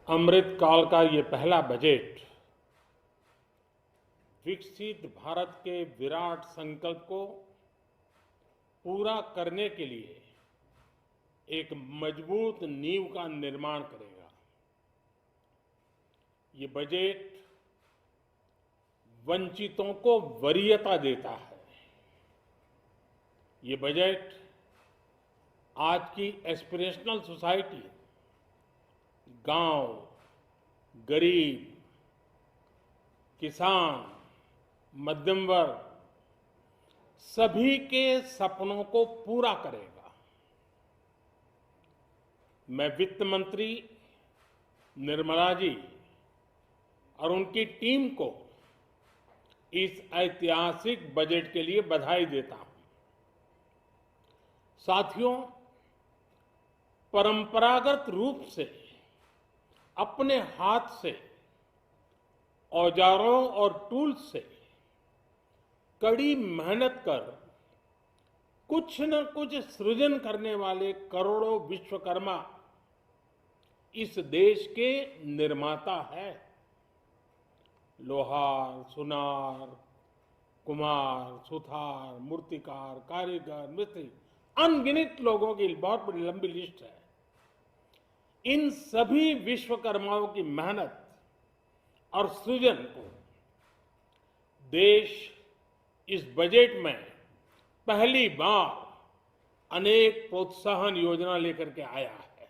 अमृत काल का ये पहला बजट विकसित भारत के विराट संकल्प को पूरा करने के लिए एक मजबूत नींव का निर्माण करेगा। ये बजट वंचितों को वरीयता देता है। ये बजट आज की एस्पिरेशनल सोसाइटी, गांव, गरीब, किसान, मध्यम वर्ग सभी के सपनों को पूरा करेगा। मैं वित्त मंत्री निर्मला जी और उनकी टीम को इस ऐतिहासिक बजट के लिए बधाई देता हूं। साथियों, परंपरागत रूप से अपने हाथ से औजारों और टूल्स से कड़ी मेहनत कर कुछ न कुछ सृजन करने वाले करोड़ों विश्वकर्मा इस देश के निर्माता है। लोहार, सुनार, कुम्हार, सुथार, मूर्तिकार, कारीगर, मिस्त्री, अनगिनत लोगों की बहुत बड़ी लंबी लिस्ट है। इन सभी विश्वकर्माओं की मेहनत और सृजन को देश इस बजट में पहली बार अनेक प्रोत्साहन योजना लेकर के आया है।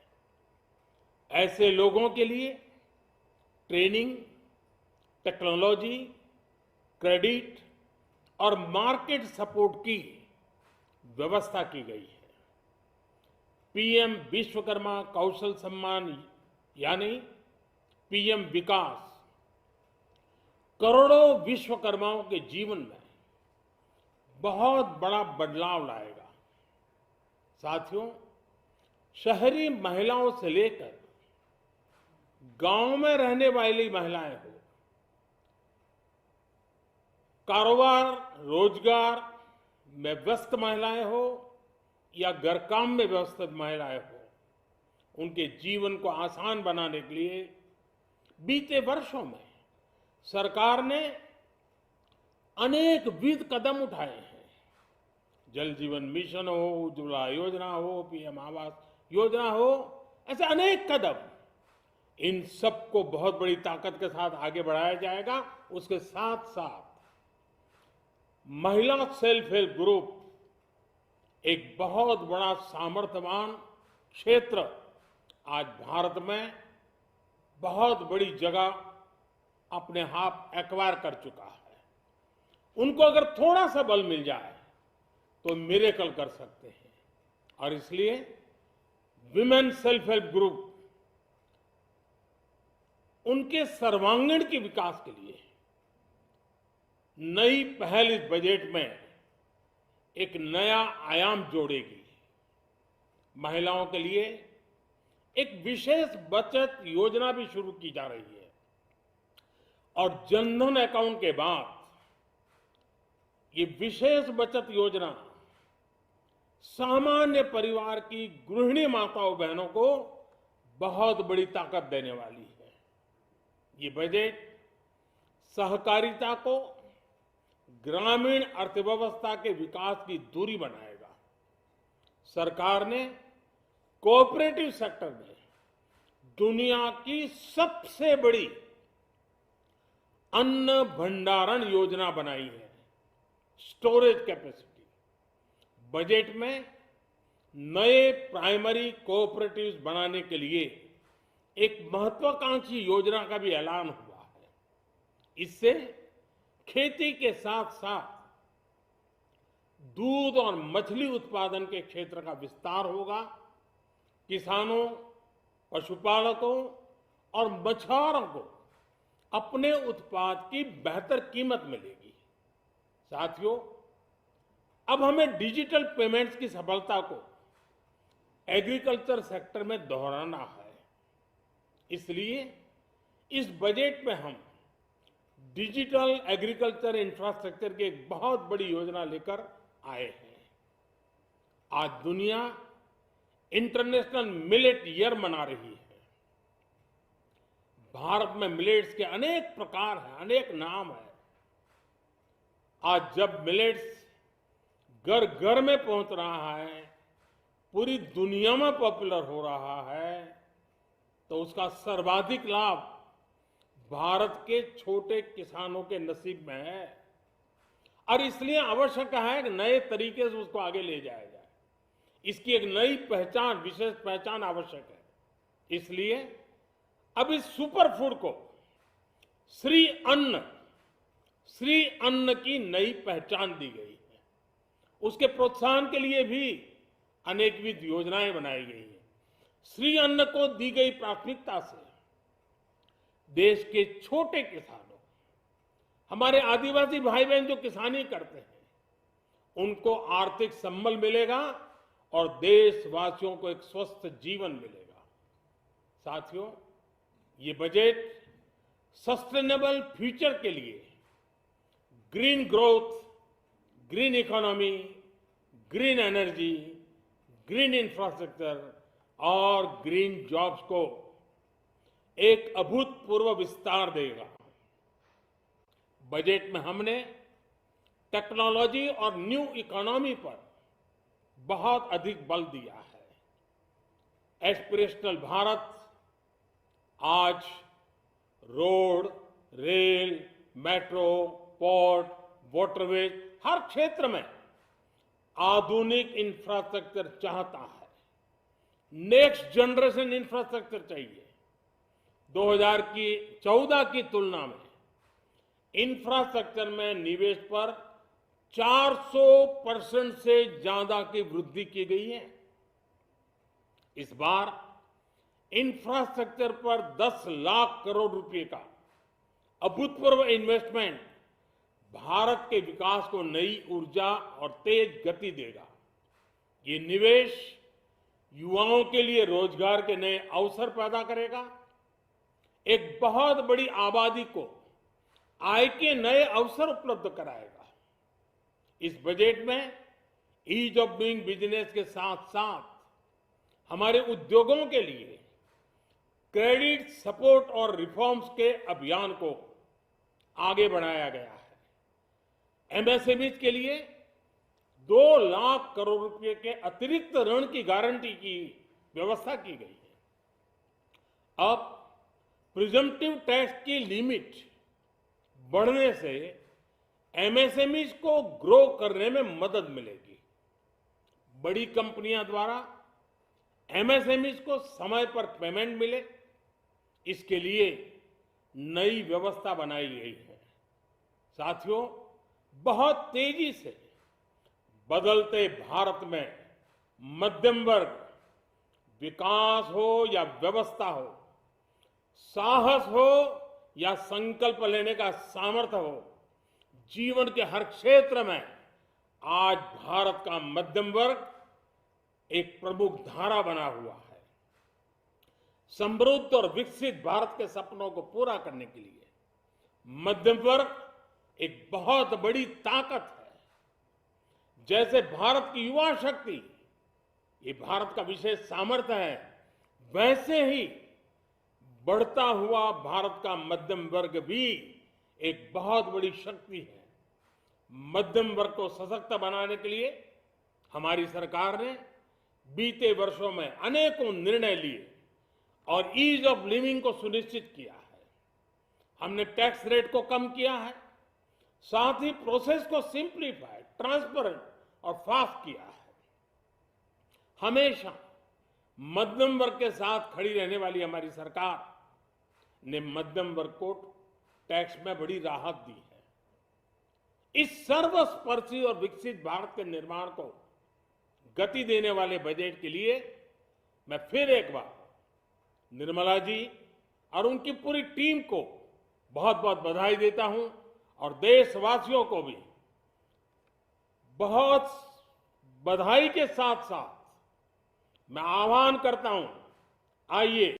ऐसे लोगों के लिए ट्रेनिंग, टेक्नोलॉजी, क्रेडिट और मार्केट सपोर्ट की व्यवस्था की गई है। पीएम विश्वकर्मा कौशल सम्मान यानी पीएम विकास करोड़ों विश्वकर्माओं के जीवन में बहुत बड़ा बदलाव लाएगा। साथियों, शहरी महिलाओं से लेकर गांव में रहने वाली महिलाएं हो, कारोबार रोजगार में व्यस्त महिलाएं हो या घर काम में व्यस्त महिलाएं हो, उनके जीवन को आसान बनाने के लिए बीते वर्षों में सरकार ने अनेक विध कदम उठाए हैं। जल जीवन मिशन हो, उज्ज्वला योजना हो, पीएम आवास योजना हो, ऐसे अनेक कदम। इन सबको बहुत बड़ी ताकत के साथ आगे बढ़ाया जाएगा। उसके साथ साथ महिला सेल्फ हेल्प ग्रुप एक बहुत बड़ा सामर्थ्यवान क्षेत्र आज भारत में बहुत बड़ी जगह अपने हाथ एक्वायर कर चुका है। उनको अगर थोड़ा सा बल मिल जाए तो मिरेकल कर सकते हैं। और इसलिए विमेन सेल्फ हेल्प ग्रुप उनके सर्वांगीण के विकास के लिए नई पहल इस बजट में एक नया आयाम जोड़ेगी। महिलाओं के लिए एक विशेष बचत योजना भी शुरू की जा रही है और जनधन अकाउंट के बाद ये विशेष बचत योजना सामान्य परिवार की गृहिणी माताओं बहनों को बहुत बड़ी ताकत देने वाली है। ये बजट सहकारिता को ग्रामीण अर्थव्यवस्था के विकास की धुरी बनाएगा। सरकार ने कोऑपरेटिव सेक्टर में दुनिया की सबसे बड़ी अन्न भंडारण योजना बनाई है, स्टोरेज कैपेसिटी। बजट में नए प्राइमरी कोऑपरेटिव्स बनाने के लिए एक महत्वाकांक्षी योजना का भी ऐलान हुआ है। इससे खेती के साथ साथ दूध और मछली उत्पादन के क्षेत्र का विस्तार होगा। किसानों, पशुपालकों और मछुआरों को अपने उत्पाद की बेहतर कीमत मिलेगी। साथियों, अब हमें डिजिटल पेमेंट्स की सफलता को एग्रीकल्चर सेक्टर में दोहराना है। इसलिए इस बजट में हम डिजिटल एग्रीकल्चर इंफ्रास्ट्रक्चर की एक बहुत बड़ी योजना लेकर आए हैं। आज दुनिया इंटरनेशनल मिलेट ईयर मना रही है। भारत में मिलेट्स के अनेक प्रकार हैं, अनेक नाम हैं। आज जब मिलेट्स घर घर में पहुंच रहा है, पूरी दुनिया में पॉपुलर हो रहा है, तो उसका सर्वाधिक लाभ भारत के छोटे किसानों के नसीब में है। और इसलिए आवश्यक है कि नए तरीके से उसको आगे ले जाया जाए। इसकी एक नई पहचान, विशेष पहचान आवश्यक है। इसलिए अब इस सुपर फूड को श्री अन्न की नई पहचान दी गई है। उसके प्रोत्साहन के लिए भी अनेकविध योजनाएं बनाई गई हैं। श्री अन्न को दी गई प्राथमिकता से देश के छोटे किसानों, हमारे आदिवासी भाई बहन जो किसानी करते हैं, उनको आर्थिक संबल मिलेगा और देशवासियों को एक स्वस्थ जीवन मिलेगा। साथियों, ये बजट सस्टेनेबल फ्यूचर के लिए green growth, green economy, green energy, green infrastructure और ग्रीन जॉब्स को एक अभूतपूर्व विस्तार देगा। बजट में हमने टेक्नोलॉजी और न्यू इकोनॉमी पर बहुत अधिक बल दिया है। एस्पिरेशनल भारत आज road, rail, metro, port, waterways, हर क्षेत्र में आधुनिक इंफ्रास्ट्रक्चर चाहता है। नेक्स्ट जनरेशन इंफ्रास्ट्रक्चर चाहिए। 2014 की तुलना में इंफ्रास्ट्रक्चर में निवेश पर 400% से ज्यादा की वृद्धि की गई है। इस बार इंफ्रास्ट्रक्चर पर 10 लाख करोड़ रुपए का अभूतपूर्व इन्वेस्टमेंट भारत के विकास को नई ऊर्जा और तेज गति देगा। ये निवेश युवाओं के लिए रोजगार के नए अवसर पैदा करेगा, एक बहुत बड़ी आबादी को आय के नए अवसर उपलब्ध कराएगा। इस बजट में ईज ऑफ डूइंग बिजनेस के साथ साथ हमारे उद्योगों के लिए क्रेडिट सपोर्ट और रिफॉर्म्स के अभियान को आगे बढ़ाया गया है। एमएसएमईज के लिए 2 लाख करोड़ रुपए के अतिरिक्त ऋण की गारंटी की व्यवस्था की गई है। अब प्रिजम्पटिव टैक्स की लिमिट बढ़ने से एमएसएमईज को ग्रो करने में मदद मिलेगी। बड़ी कंपनियां द्वारा एमएसएमईज को समय पर पेमेंट मिले, इसके लिए नई व्यवस्था बनाई गई है। साथियों, बहुत तेजी से बदलते भारत में मध्यम वर्ग, विकास हो या व्यवस्था हो, साहस हो या संकल्प लेने का सामर्थ्य हो, जीवन के हर क्षेत्र में आज भारत का मध्यम वर्ग एक प्रमुख धारा बना हुआ है। समृद्ध और विकसित भारत के सपनों को पूरा करने के लिए मध्यम वर्ग एक बहुत बड़ी ताकत है। जैसे भारत की युवा शक्ति ये भारत का विशेष सामर्थ्य है, वैसे ही बढ़ता हुआ भारत का मध्यम वर्ग भी एक बहुत बड़ी शक्ति है। मध्यम वर्ग को सशक्त बनाने के लिए हमारी सरकार ने बीते वर्षों में अनेकों निर्णय लिए और ईज ऑफ लिविंग को सुनिश्चित किया है। हमने टैक्स रेट को कम किया है, साथ ही प्रोसेस को सिंप्लीफाई, ट्रांसपेरेंट और फास्ट किया है। हमेशा मध्यम वर्ग के साथ खड़ी रहने वाली हमारी सरकार ने मध्यम वर्ग को टैक्स में बड़ी राहत दी है। इस सर्वस्पर्शी और विकसित भारत के निर्माण को गति देने वाले बजट के लिए मैं फिर एक बार निर्मला जी और उनकी पूरी टीम को बहुत बहुत बधाई देता हूं और देशवासियों को भी बहुत बधाई के साथ साथ मैं आह्वान करता हूं, आइए